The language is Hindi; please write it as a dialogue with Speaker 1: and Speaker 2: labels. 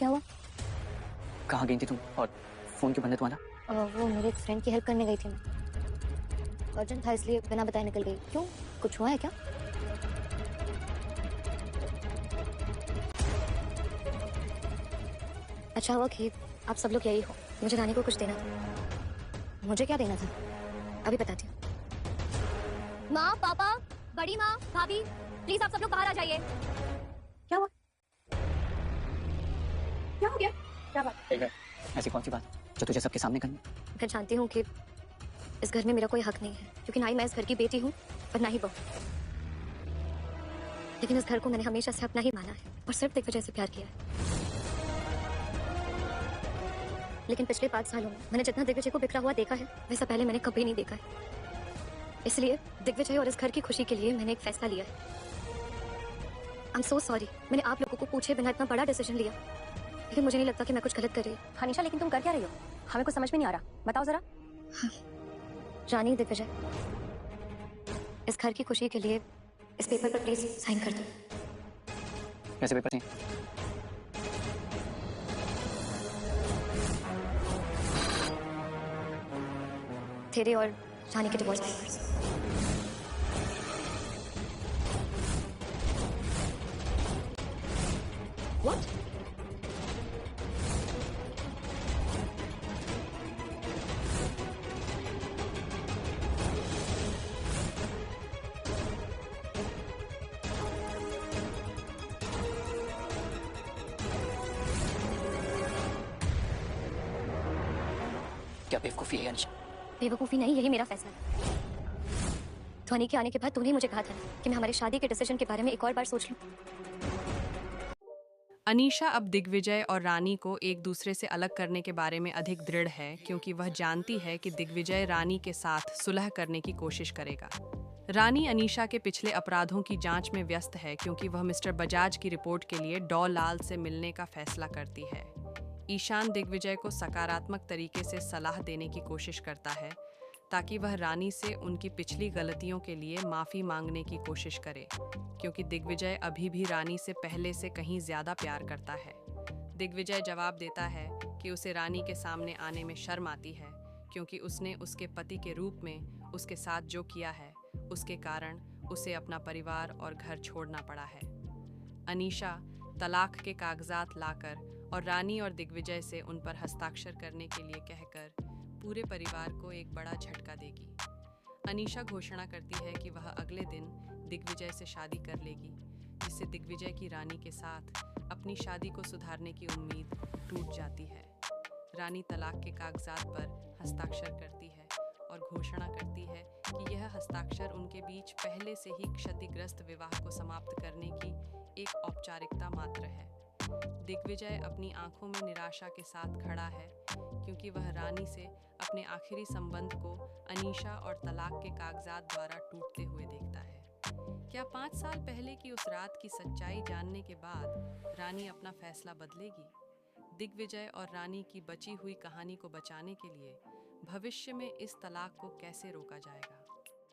Speaker 1: क्या हुआ?
Speaker 2: कहाँ गई थी तुम और फोन क्यों बंद है तुम्हारा?
Speaker 1: वो मेरे एक फ्रेंड की हेल्प करने गई थी मैं। अर्जेंट था इसलिए बिना बताए निकल गई। क्यों, कुछ हुआ है क्या? अच्छा हुआ कि आप सब लोग यही हो। मुझे रानी को कुछ देना था। मुझे क्या देना था अभी बताती हूँ। माँ, पापा, बड़ी माँ, भाभी, प्लीज आप सब लोग बाहर आ जाइए। क्या हुआ? क्या हो गया? क्या बात?
Speaker 2: ठीक है, ऐसी कौन सी बात जो तुझे सबके सामने करनी?
Speaker 1: मैं जानती हूँ कि इस घर में मेरा कोई हक नहीं है, क्योंकि ना ही मैं इस घर की बेटी हूँ और ना ही बहू। लेकिन इस घर को मैंने हमेशा से अपना ही माना है और सिर्फ दिग्विजय से प्यार किया है। लेकिन पिछले 5 सालों में मैंने जितना दिग्विजय को बिखरा हुआ देखा है, वैसा पहले मैंने कभी नहीं देखा है। इसलिए दिग्विजय और इस घर की खुशी के लिए मैंने एक फैसला लिया है। आई एम सो सॉरी, मैंने आप लोगों को पूछे बिना इतना बड़ा डिसीजन लिया, लेकिन मुझे नहीं लगता कि मैं कुछ गलत कर रही हूँ।
Speaker 3: हनीशा, लेकिन तुम कर क्या रही हो? हमें कुछ समझ में नहीं आ रहा, बताओ जरा।
Speaker 1: रानी, दिग्विजय, इस घर की खुशी के लिए इस पेपर पर प्लीज साइन कर दो।
Speaker 2: कैसे पेपर थे?
Speaker 1: तेरे और रानी के डिवोर्स पेपर्स।
Speaker 3: व्हाट?
Speaker 2: क्या बेवकूफी है अंश?
Speaker 1: बेवकूफी नहीं, यही मेरा फैसला है। ध्वनि के आने के बाद तूने मुझे कहा था कि मैं हमारी शादी के डिसीजन के बारे में एक और बार सोच लूं।
Speaker 4: अनीशा अब दिग्विजय और रानी को एक दूसरे से अलग करने के बारे में अधिक दृढ़ है, क्योंकि वह जानती है कि दिग्विजय रानी के साथ सुलह करने की कोशिश करेगा। रानी अनीशा के पिछले अपराधों की जांच में व्यस्त है, क्योंकि वह मिस्टर बजाज की रिपोर्ट के लिए डॉ लाल से मिलने का फैसला करती है। ईशान दिग्विजय को सकारात्मक तरीके से सलाह देने की कोशिश करता है, ताकि वह रानी से उनकी पिछली गलतियों के लिए माफ़ी मांगने की कोशिश करे, क्योंकि दिग्विजय अभी भी रानी से पहले से कहीं ज़्यादा प्यार करता है। दिग्विजय जवाब देता है कि उसे रानी के सामने आने में शर्म आती है, क्योंकि उसने उसके पति के रूप में उसके साथ जो किया है, उसके कारण उसे अपना परिवार और घर छोड़ना पड़ा है। अनीशा तलाक के कागजात लाकर और रानी और दिग्विजय से उन पर हस्ताक्षर करने के लिए कहकर पूरे परिवार को एक बड़ा झटका देगी। अनीशा घोषणा करती है कि वह अगले दिन दिग्विजय से शादी कर लेगी, जिससे दिग्विजय की रानी के साथ अपनी शादी को सुधारने की उम्मीद टूट जाती है। रानी तलाक के कागजात पर हस्ताक्षर करती है और घोषणा करती है कि यह हस्ताक्षर उनके बीच पहले से ही क्षतिग्रस्त विवाह को समाप्त करने की एक औपचारिकता मात्र है। दिग्विजय अपनी आंखों में निराशा के साथ खड़ा है, क्योंकि वह रानी से अपने आखिरी संबंध को अनीशा और तलाक के कागजात द्वारा टूटते हुए देखता है। क्या 5 साल पहले की उस रात की सच्चाई जानने के बाद रानी अपना फैसला बदलेगी? दिग्विजय और रानी की बची हुई कहानी को बचाने के लिए भविष्य में इस तलाक को कैसे रोका जाएगा?